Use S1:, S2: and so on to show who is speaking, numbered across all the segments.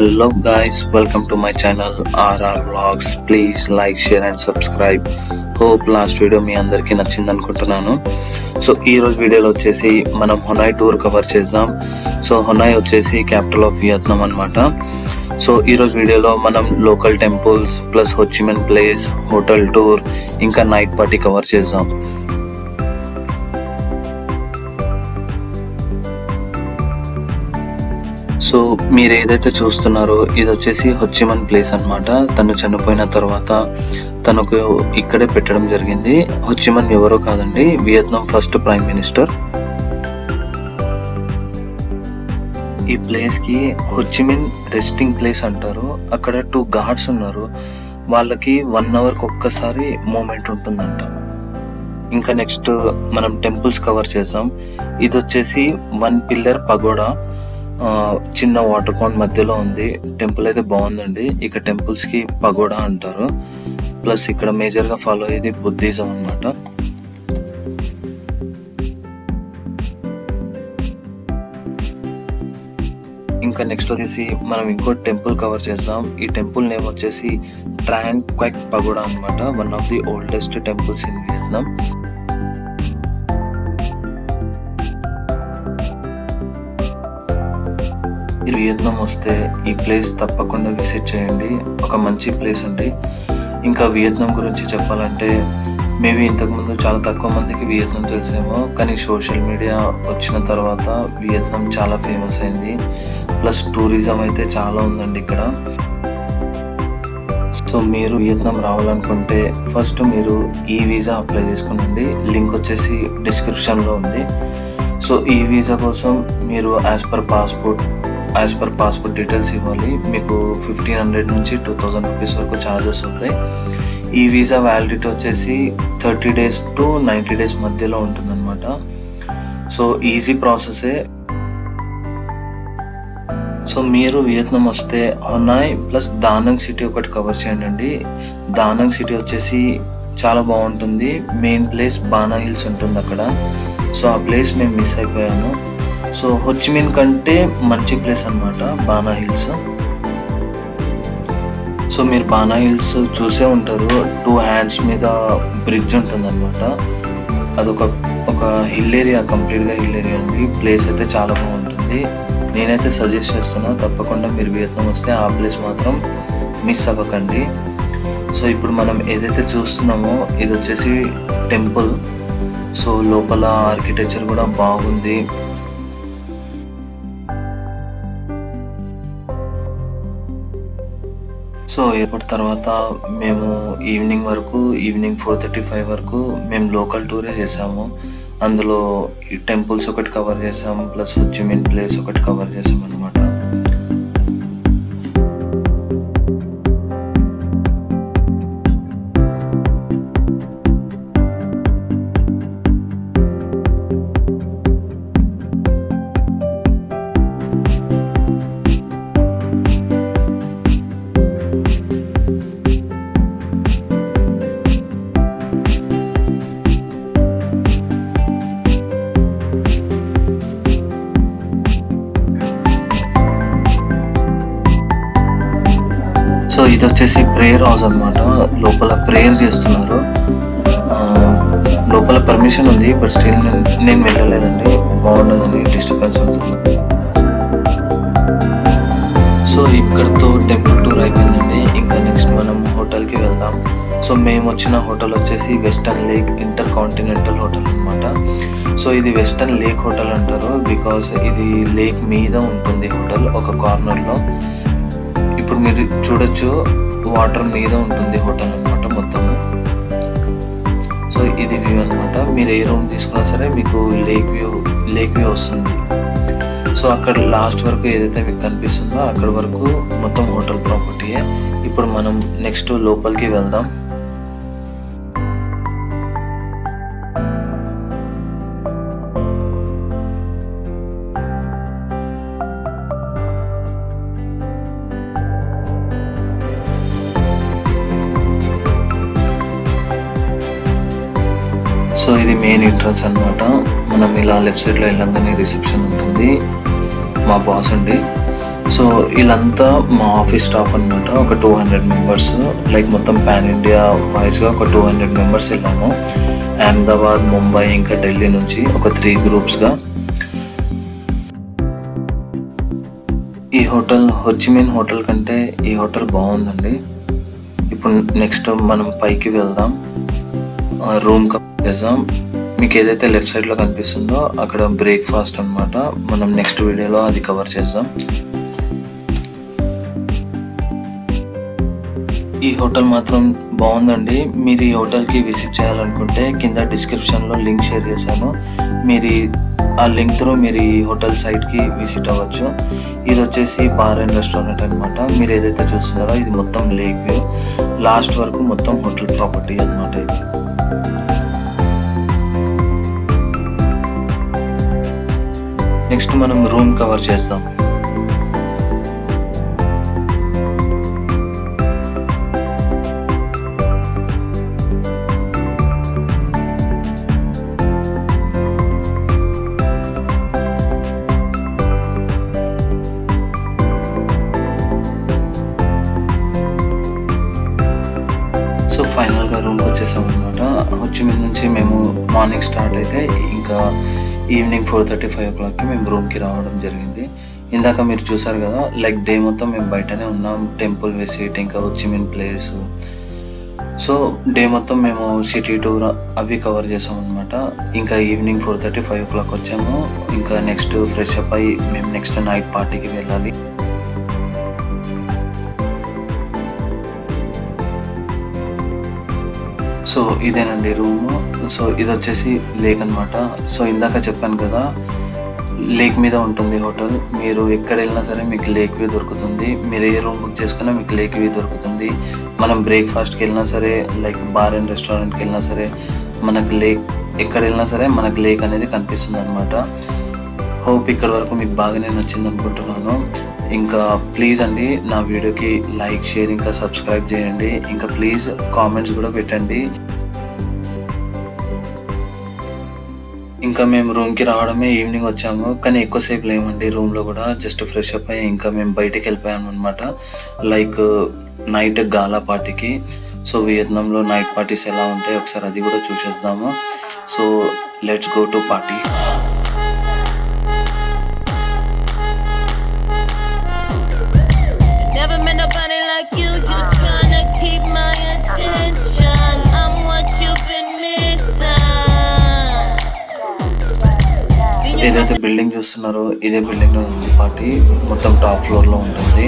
S1: Hello guys, welcome to my channel RR Vlogs. Please like, share and subscribe. Hope last video మీ అందరికీ నచ్చింది అనుకుంటున్నాను. So ఈ రోజు వీడియోలో వచ్చేసి మనం హొనాయ్ టూర్ కవర్ చేద్దాం. సో హొనాయ్ వచ్చేసి క్యాపిటల్ ఆఫ్ వియత్నాం అన్నమాట. సో ఈ రోజు వీడియోలో మనం local temples plus Ho Chi Minh place, hotel tour ఇంకా నైట్ పార్టీ కవర్ చేద్దాం. సో మీరు ఏదైతే చూస్తున్నారో ఇది వచ్చేసి హోచిమిన్ ప్లేస్ అన్నమాట. తను చనిపోయిన తర్వాత తనకు ఇక్కడే పెట్టడం జరిగింది. హోచిమిన్ ఎవరో కాదండి, వియత్నాం ఫస్ట్ ప్రైమ్ మినిస్టర్. ఈ ప్లేస్కి హోచిమిన్ రెస్టింగ్ ప్లేస్ అంటారు. అక్కడ 2 గార్డ్స్ ఉన్నారు, వాళ్ళకి 1 అవర్కి ఒక్కసారి మూమెంట్ ఉంటుందంట. ఇంకా నెక్స్ట్ మనం టెంపుల్స్ కవర్ చేసాం. ఇది వచ్చేసి 1 పిల్లర్ పగోడా, చిన్న వాటర్ పాండ్ మధ్యలో ఉంది. టెంపుల్ అయితే బాగుందండి. ఇక టెంపుల్స్ కి పగోడా అంటారు. ప్లస్ ఇక్కడ మేజర్ గా ఫాలో అయ్యేది బుద్ధిజం అన్నమాట. ఇంకా నెక్స్ట్ వచ్చేసి మనం ఇంకో టెంపుల్ కవర్ చేద్దాం. ఈ టెంపుల్ నేమ్ వచ్చేసి ట్రాంగ్ క్వైక్ పగోడా అన్నమాట. One of the oldest temples in Vietnam. Vietnam వస్తే ఈ ప్లేస్ తప్పకుండా విజిట్ చేయండి. ఒక మంచి ప్లేస్ అండి. ఇంకా వియత్నాం గురించి చెప్పాలంటే మేబీ ఇంతకుముందు చాలా తక్కువ మందికి వియత్నాం తెలిసేమో, కానీ సోషల్ మీడియా వచ్చిన తర్వాత వియత్నాం చాలా ఫేమస్ అయింది. ప్లస్ టూరిజం అయితే చాలా ఉందండి ఇక్కడ. సో మీరు వియత్నాం రావాలనుకుంటే ఫస్ట్ మీరు ఈ వీసా అప్లై చేసుకోండి. లింక్ వచ్చేసి డిస్క్రిప్షన్లో ఉంది. సో ఈ వీసా కోసం మీరు యాజ్ పర్ పాస్పోర్ట్ డీటెయిల్స్ ఇవ్వాలి. మీకు 1500 నుంచి 2000 రూపీస్ వరకు ఛార్జెస్ అవుతాయి. ఈ వీసా వ్యాలిడిటీ వచ్చేసి 30 days to 90 days మధ్యలో ఉంటుందన్నమాట. సో ఈజీ ప్రాసెసే. సో మీరు వియత్నాం వస్తే హొనాయ్ ప్లస్ దానంగ్ సిటీ ఒకటి కవర్ చేయండి. దానంగ్ సిటీ వచ్చేసి చాలా బాగుంటుంది. మెయిన్ ప్లేస్ బానా హిల్స్ ఉంటుంది అక్కడ. సో ఆ ప్లేస్ మేము మిస్ అయిపోయాము. సో హోచిమిన్ కంటే మంచి ప్లేస్ అన్నమాట బానా హిల్స్. సో మీరు బానా హిల్స్ చూసే ఉంటారు. 2 hands మీద బ్రిడ్జ్ ఉంటుంది అనమాట. అదొక హిల్ ఏరియా, కంప్లీట్గా హిల్ ఏరియా ఉంది. ప్లేస్ అయితే చాలా బాగుంటుంది. నేనైతే సజెస్ట్ చేస్తున్నా, తప్పకుండా మీరు వియత్నాం వస్తే ఆ ప్లేస్ మాత్రం మిస్ అవ్వకండి. సో ఇప్పుడు మనం ఏదైతే చూస్తున్నామో ఇది వచ్చేసి టెంపుల్. సో లోపల ఆర్కిటెక్చర్ కూడా బాగుంది. సో ఎయిర్పోర్ట్ తర్వాత మేము ఈవినింగ్ 4:35 వరకు మేము లోకల్ టూరే చేసాము. అందులో ఈ టెంపుల్స్ ఒకటి కవర్ చేసాము, ప్లస్ హోచిమిన్ ప్లేస్ ఒకటి కవర్ చేసాము అనమాట. సో ఇది వచ్చేసి ప్రేయర్ హౌస్ అనమాట. లోపల ప్రేయర్ చేస్తున్నారు. లోపల పర్మిషన్ ఉంది, బట్ స్టిల్ నేను వెళ్ళలేదండి. బాగుండదని, డిస్టర్బెన్స్ ఉంటుంది. సో ఇక్కడతో టెంపుల్ టూర్ అయిపోయిందండి. ఇంకా నెక్స్ట్ మనం హోటల్కి వెళ్దాం. సో మేము వచ్చిన హోటల్ వచ్చేసి western lake inter continental hotel అనమాట. సో ఇది వెస్టర్న్ లేక్ హోటల్ అంటారు, బికాస్ ఇది లేక్ మీద ఉంటుంది హోటల్, ఒక కార్నర్లో. ఇప్పుడు మీరు చూడొచ్చు, వాటర్ మీద ఉంటుంది హోటల్ అనమాట మొత్తము. సో ఇది వ్యూ అనమాట. మీరు ఏ రూమ్ తీసుకున్నా సరే మీకు లేక్ వ్యూ వస్తుంది. సో అక్కడ లాస్ట్ వరకు ఏదైతే మీకు కనిపిస్తుందో అక్కడ వరకు మొత్తం హోటల్ ప్రాపర్టీయే. ఇప్పుడు మనం నెక్స్ట్ లోపలికి వెళ్దాం. సో ఇది మెయిన్ ఎంట్రన్స్ అనమాట. మనం ఇలా లెఫ్ట్ సైడ్లో వెళ్ళంగానే రిసెప్షన్ ఉంటుంది. మా బాస్ అండి. సో వీళ్ళంతా మా ఆఫీస్ స్టాఫ్ అనమాట. ఒక 200 మెంబర్స్, లైక్ మొత్తం పాన్ ఇండియా వైజ్గా ఒక 200 మెంబర్స్ వెళ్ళాము. అహ్మదాబాద్, ముంబై, ఇంకా ఢిల్లీ నుంచి ఒక 3 గ్రూప్స్గా. ఈ హోటల్ హోచిమిన్ హోటల్ కంటే ఈ హోటల్ బాగుందండి. ఇప్పుడు నెక్స్ట్ మనం పైకి వెళ్దాం, రూమ్ కవర్ చేద్దాం. మీకు ఏదైతే లెఫ్ట్ సైడ్లో కనిపిస్తుందో అక్కడ బ్రేక్ఫాస్ట్ అనమాట. మనం నెక్స్ట్ వీడియోలో అది కవర్ చేద్దాం. ఈ హోటల్ మాత్రం బాగుందండి. మీరు ఈ హోటల్కి విజిట్ చేయాలనుకుంటే కింద డిస్క్రిప్షన్లో లింక్ షేర్ చేశాను. మీరు ఆ లింక్ త్రూ మీరు ఈ హోటల్ సైట్కి విజిట్ అవ్వచ్చు. ఇది వచ్చేసి బార్ అండ్ రెస్టారెంట్ అనమాట. మీరు ఏదైతే చూస్తున్నారో ఇది మొత్తం లేక్ వ్యూ, లాస్ట్ వరకు మొత్తం హోటల్ ప్రాపర్టీ అనమాట ఇది. నెక్స్ట్ మనం రూమ్ కవర్ చేద్దాం. సో ఫైనల్గా రూమ్కి వచ్చేసాం అనమాట. హోచిమిన్ నుంచి మేము మార్నింగ్ స్టార్ట్ అయితే ఇంకా ఈవినింగ్ 4:30-5 o'clockకి మేము రూమ్కి రావడం జరిగింది. ఇందాక మీరు చూసారు కదా, లైక్ డే మొత్తం మేము బయటనే ఉన్నాం. టెంపుల్ విజిట్, ఇంకా హోచిమిన్ ప్లేస్. సో డే మొత్తం మేము సిటీ టూర్ అవి కవర్ చేసాం అనమాట. ఇంకా ఈవినింగ్ 4:30-5 o'clock వచ్చాము. ఇంకా నెక్స్ట్ ఫ్రెష్ అప్ అయ్యి మేము నెక్స్ట్ నైట్ పార్టీకి వెళ్ళాలి. సో ఇదేనండి రూమ్. సో ఇది వచ్చేసి లేక్ అనమాట. సో ఇందాక చెప్పాను కదా, లేక్ మీద ఉంటుంది హోటల్. మీరు ఎక్కడ వెళ్ళినా సరే మీకు లేక్ వ్యూ దొరుకుతుంది. మీరు ఏ రూమ్ బుక్ చేసుకున్నా మీకు లేక్ వ్యూ దొరుకుతుంది. మనం బ్రేక్ఫాస్ట్కి వెళ్ళినా సరే, లైక్ బార్ అండ్ రెస్టారెంట్కి వెళ్ళినా సరే, మనకు లేక్ ఎక్కడ వెళ్ళినా సరే మనకు లేక్ అనేది కనిపిస్తుంది అనమాట. హోప్ ఇక్కడ వరకు మీకు బాగానే నచ్చింది అనుకుంటున్నాను. ఇంకా ప్లీజ్ అండి నా వీడియోకి లైక్, షేర్, ఇంకా సబ్స్క్రైబ్ చేయండి. ఇంకా ప్లీజ్ కామెంట్స్ కూడా పెట్టండి. ఇంకా మేము రూమ్కి రావడమే ఈవినింగ్ వచ్చాము, కానీ ఎక్కువసేపు లేమండి రూమ్లో కూడా. జస్ట్ ఫ్రెష్ అప్ అయ్యి ఇంకా మేము బయటికి వెళ్ళిపోయాము అనమాట, లైక్ నైట్ గాలా పార్టీకి. సో వియత్నాంలో నైట్ పార్టీస్ ఎలా ఉంటాయి ఒకసారి అది కూడా చూసేద్దాము. So let's go to party. ఏదైతే బిల్డింగ్ చూస్తున్నారో ఇదే బిల్డింగ్ లో ఉంది పార్టీ. మొత్తం టాప్ ఫ్లోర్ లో ఉంటుంది.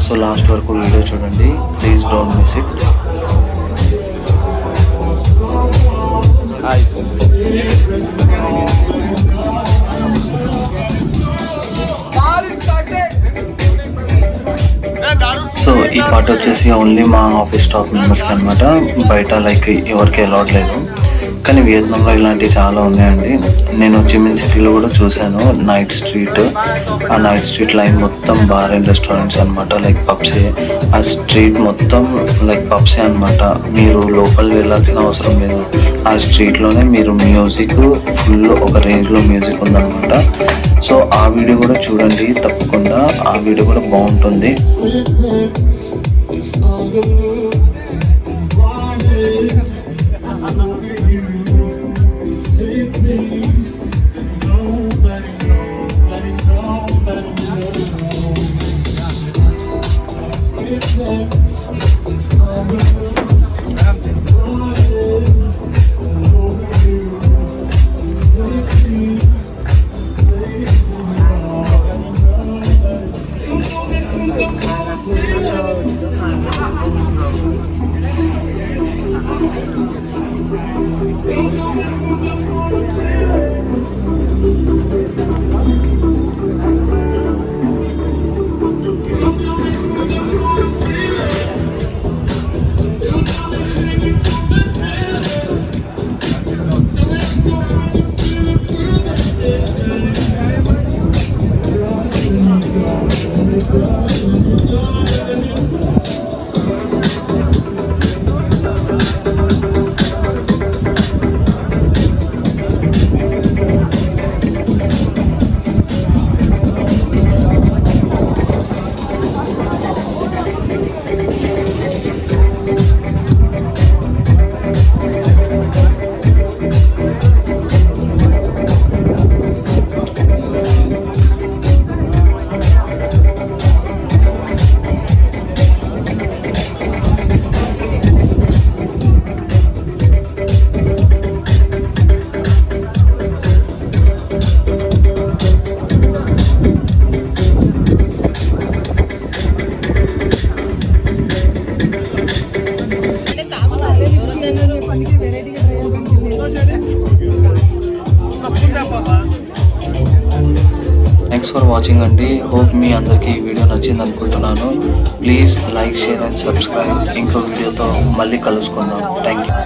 S1: సో లాస్ట్ వరకు వీడియో చూడండి, please don't miss it. So ఈ పార్టీ వచ్చేసి ఓన్లీ మా ఆఫీస్ స్టాఫ్ మెంబర్స్కి అనమాట. బయట లైక్ ఎవరికి అలౌడ్ లేదు. కానీ వియత్నాంలో ఇలాంటివి చాలా ఉన్నాయండి. నేను హోచిమిన్ సిటీలో కూడా చూశాను నైట్ స్ట్రీట్. ఆ నైట్ స్ట్రీట్ లైన్ మొత్తం బార్ అండ్ రెస్టారెంట్స్ అనమాట, లైక్ పబ్సే. ఆ స్ట్రీట్ మొత్తం లైక్ పబ్సే అనమాట. మీరు లోపల వెళ్ళాల్సిన అవసరం లేదు. ఆ స్ట్రీట్లోనే మీరు మ్యూజిక్ ఫుల్ ఒక రేంజ్లో మ్యూజిక్ ఉందన్నమాట. సో ఆ వీడియో కూడా చూడండి తప్పకుండా, ఆ వీడియో కూడా బాగుంటుంది. వాచింగ్ అండి. హోప్ మీ అందరికీ ఈ వీడియో నచ్చింది అనుకుంటున్నాను. Please like, share and subscribe. ఇంకో వీడియోతో మళ్ళీ కలుసుకుందాం. Thank you.